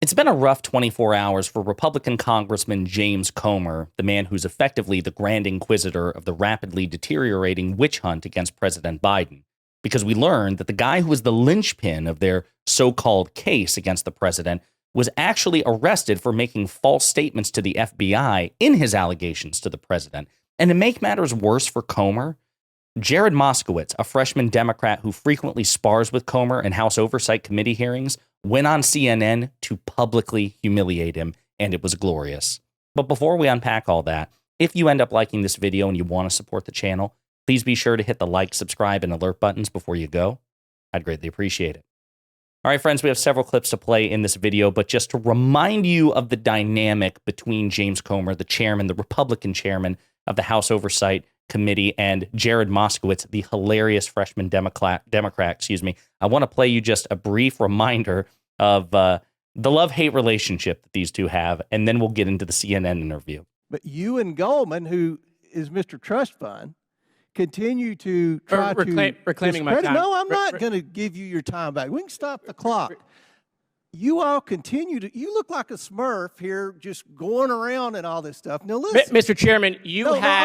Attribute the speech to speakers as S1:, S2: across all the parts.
S1: It's been a rough 24 hours for Republican Congressman James Comer, the man who's effectively the grand inquisitor of the rapidly deteriorating witch hunt against President Biden, because we learned that the guy who was the linchpin of their so-called case against the president was actually arrested for making false statements to the FBI in his allegations to the president. And to make matters worse for Comer, Jared Moskowitz, a freshman Democrat who frequently spars with Comer in House Oversight Committee hearings, went on CNN to publicly humiliate him, and it was glorious. But before we unpack all that, if you end up liking this video and you want to support the channel, please be sure to hit the like, subscribe, and alert buttons before you go. I'd greatly appreciate it. All right, friends, we have several clips to play in this video, but just to remind you of the dynamic between James Comer, the chairman, the Republican chairman of the House Oversight Committee, and Jared Moskowitz, the hilarious freshman Democrat, I want to play you just a brief reminder of the love-hate relationship that these two have, and then we'll get into the CNN interview.
S2: But you and Goldman, who is Mr. Trust Fund, continue to try to
S3: reclaiming my time.
S2: No, I'm not going to give you your time back. We can stop the clock. You all continue to, you look like a Smurf here, just going around and all this stuff. Now listen,
S3: Mr. Chairman, I'm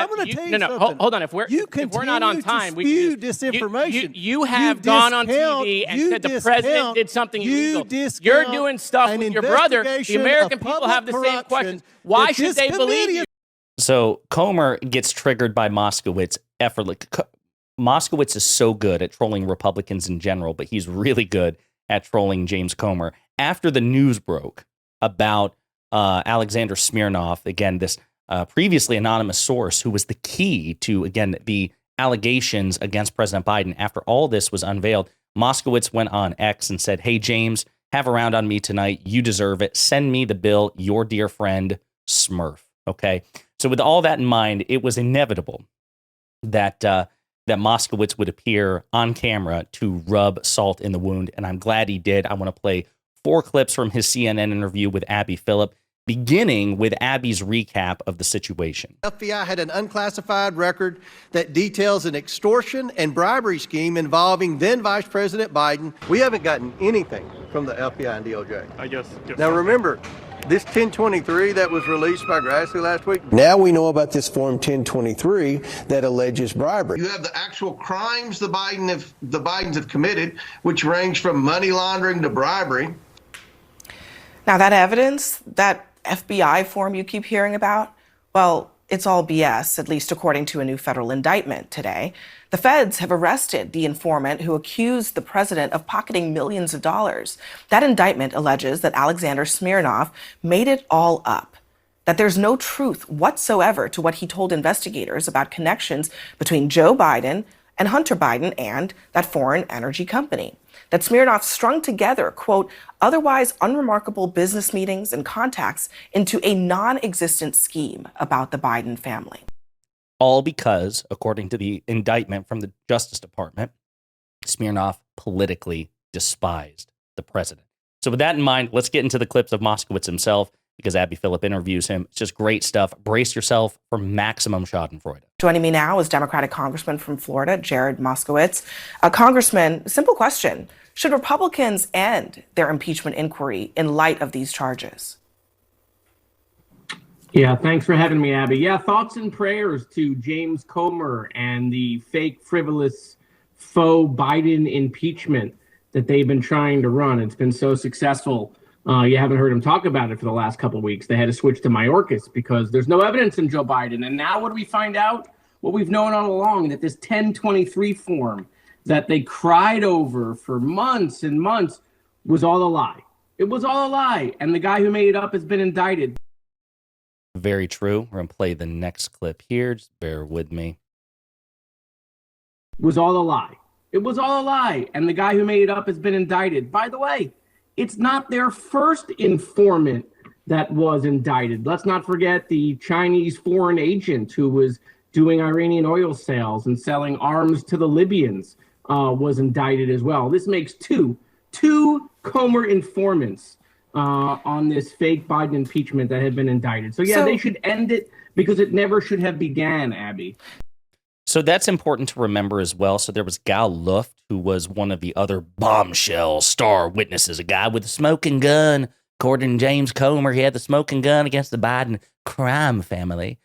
S2: going to tell you something.
S3: Hold on. If we're not on time,
S2: we spew disinformation.
S3: You have gone on TV and said the president did something illegal. You're doing stuff with your brother. The American people have the same questions. Why should they believe you?
S1: So Comer gets triggered by Moskowitz effortlessly. Moskowitz is so good at trolling Republicans in general, but he's really good at trolling James Comer. After the news broke about Alexander Smirnov, again, this previously anonymous source who was the key to, again, the allegations against President Biden, after all this was unveiled, Moskowitz went on X and said, "Hey, James, have a round on me tonight. You deserve it. Send me the bill. Your dear friend, Smurf." Okay. So with all that in mind, it was inevitable that that Moskowitz would appear on camera to rub salt in the wound, and I'm glad he did. I want to play 4 clips from his CNN interview with Abby Phillip, beginning with Abby's recap of the situation.
S2: FBI had an unclassified record that details an extortion and bribery scheme involving then Vice President Biden. We haven't gotten anything from the FBI and DOJ.
S3: I guess.
S2: Now remember, this 1023 that was released by Grassley last week, now we know about this Form 1023 that alleges bribery.
S4: You have the actual crimes the Bidens have committed, which range from money laundering to bribery.
S5: Now that evidence, that FBI form you keep hearing about, well, it's all BS, at least according to a new federal indictment today. The feds have arrested the informant who accused the president of pocketing millions of dollars. That indictment alleges that Alexander Smirnov made it all up, that there's no truth whatsoever to what he told investigators about connections between Joe Biden and Hunter Biden and that foreign energy company. That Smirnov strung together, quote, otherwise unremarkable business meetings and contacts into a non-existent scheme about the Biden family.
S1: All because, according to the indictment from the Justice Department, Smirnov politically despised the president. So with that in mind, let's get into the clips of Moskowitz himself, because Abby Phillip interviews him. It's just great stuff. Brace yourself for maximum schadenfreude.
S5: Joining me now is Democratic Congressman from Florida, Jared Moskowitz. Congressman, simple question. Should Republicans end their impeachment inquiry in light of these charges?
S3: Yeah, thanks for having me, Abby. Yeah, thoughts and prayers to James Comer and the fake, frivolous, faux Biden impeachment that they've been trying to run. It's been so successful. You haven't heard him talk about it for the last couple of weeks. They had to switch to Mayorkas because there's no evidence in Joe Biden. And now what do we find out? What we've known all along, that this 1023 form that they cried over for months and months was all a lie. It was all a lie. And the guy who made it up has been indicted.
S1: Very true. We're going to play the next clip here. Just bear with me.
S3: It was all a lie. It was all a lie. And the guy who made it up has been indicted. By the way, it's not their first informant that was indicted. Let's not forget the Chinese foreign agent who was doing Iranian oil sales and selling arms to the Libyans was indicted as well. This makes two Comer informants on this fake Biden impeachment that had been indicted. So yeah, they should end it because it never should have began, Abby.
S1: So that's important to remember as well. So there was Gal Luft, who was one of the other bombshell star witnesses, a guy with a smoking gun According to James Comer, he had the smoking gun against the Biden crime family.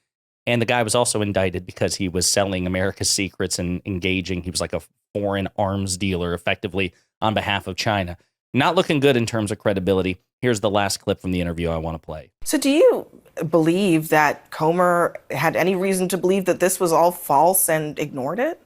S1: And the guy was also indicted because he was selling America's secrets and engaging. He was like a foreign arms dealer, effectively, on behalf of China. Not looking good in terms of credibility. Here's the last clip from the interview I want to play.
S5: So do you believe that Comer had any reason to believe that this was all false and ignored it?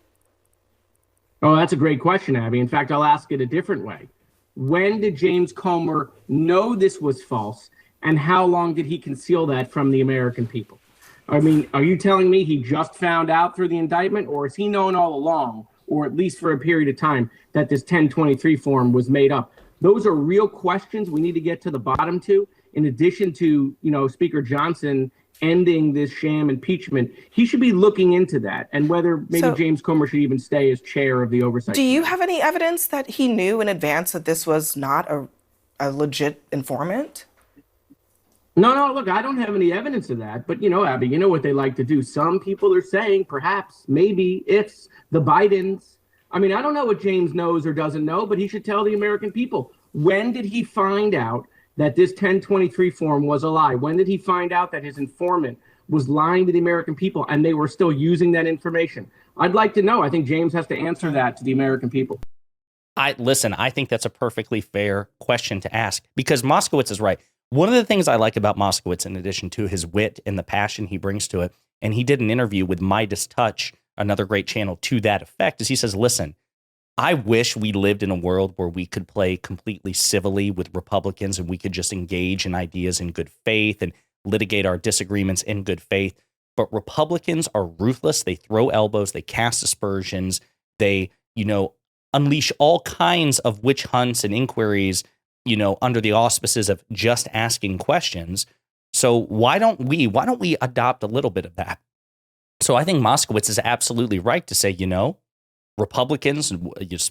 S3: Oh, that's a great question, Abby. In fact, I'll ask it a different way. When did James Comer know this was false, and how long did he conceal that from the American people? I mean, are you telling me he just found out through the indictment, or has he known all along, or at least for a period of time, that this 1023 form was made up? Those are real questions we need to get to the bottom to. In addition to, Speaker Johnson ending this sham impeachment, he should be looking into that, and whether maybe James Comer should even stay as chair of the oversight.
S5: Do you have any evidence that he knew in advance that this was not a legit informant?
S3: No, look, I don't have any evidence of that. But, Abby, you know what they like to do. Some people are saying perhaps, maybe, it's the Bidens. I mean, I don't know what James knows or doesn't know, but he should tell the American people. When did he find out that this 1023 form was a lie? When did he find out that his informant was lying to the American people and they were still using that information? I'd like to know. I think James has to answer that to the American people.
S1: I think that's a perfectly fair question to ask, because Moskowitz is right. One of the things I like about Moskowitz, in addition to his wit and the passion he brings to it, and he did an interview with Midas Touch, another great channel, to that effect, is he says, listen, I wish we lived in a world where we could play completely civilly with Republicans and we could just engage in ideas in good faith and litigate our disagreements in good faith. But Republicans are ruthless. They throw elbows. They cast aspersions. They, unleash all kinds of witch hunts and inquiries, under the auspices of just asking questions. So why don't we adopt a little bit of that? So I think Moskowitz is absolutely right to say, Republicans,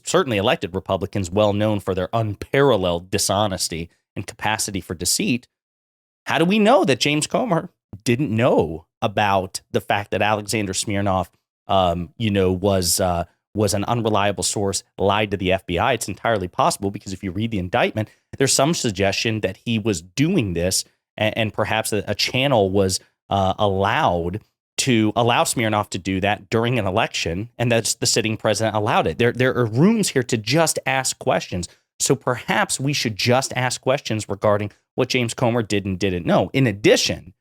S1: certainly elected Republicans, well known for their unparalleled dishonesty and capacity for deceit. How do we know that James Comer didn't know about the fact that Alexander Smirnov, was an unreliable source, lied to the FBI? It's entirely possible, because if you read the indictment, there's some suggestion that he was doing this, and perhaps a channel was allowed to allow Smirnov to do that during an election, and that's the sitting president allowed it. There are rooms here to just ask questions. So perhaps we should just ask questions regarding what James Comer did and didn't know, in addition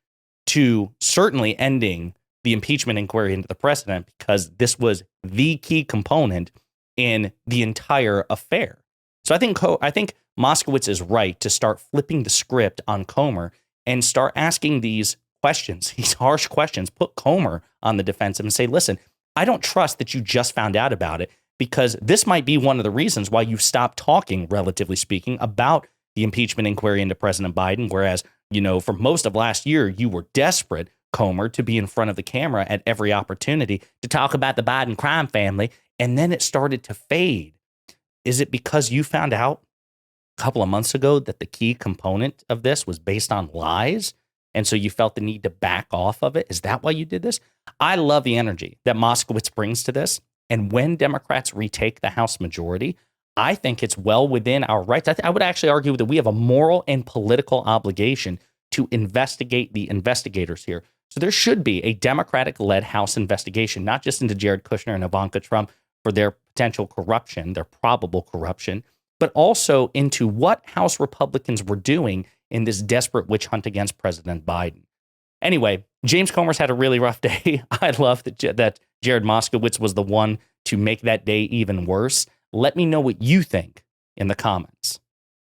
S1: to certainly ending the impeachment inquiry into the president, because this was the key component in the entire affair. So I think Moskowitz is right to start flipping the script on Comer and start asking these questions, these harsh questions, put Comer on the defensive and say, listen, I don't trust that you just found out about it, because this might be one of the reasons why you stopped talking, relatively speaking, about the impeachment inquiry into President Biden. Whereas, for most of last year, you were desperate, Comer, to be in front of the camera at every opportunity to talk about the Biden crime family. And then it started to fade. Is it because you found out a couple of months ago that the key component of this was based on lies, and so you felt the need to back off of it? Is that why you did this? I love the energy that Moskowitz brings to this. And when Democrats retake the House majority, I think it's well within our rights. I would actually argue that we have a moral and political obligation to investigate the investigators here. So there should be a Democratic-led House investigation, not just into Jared Kushner and Ivanka Trump for their potential corruption, their probable corruption, but also into what House Republicans were doing in this desperate witch hunt against President Biden. Anyway, James Comer's had a really rough day. I love that Jared Moskowitz was the one to make that day even worse. Let me know what you think in the comments.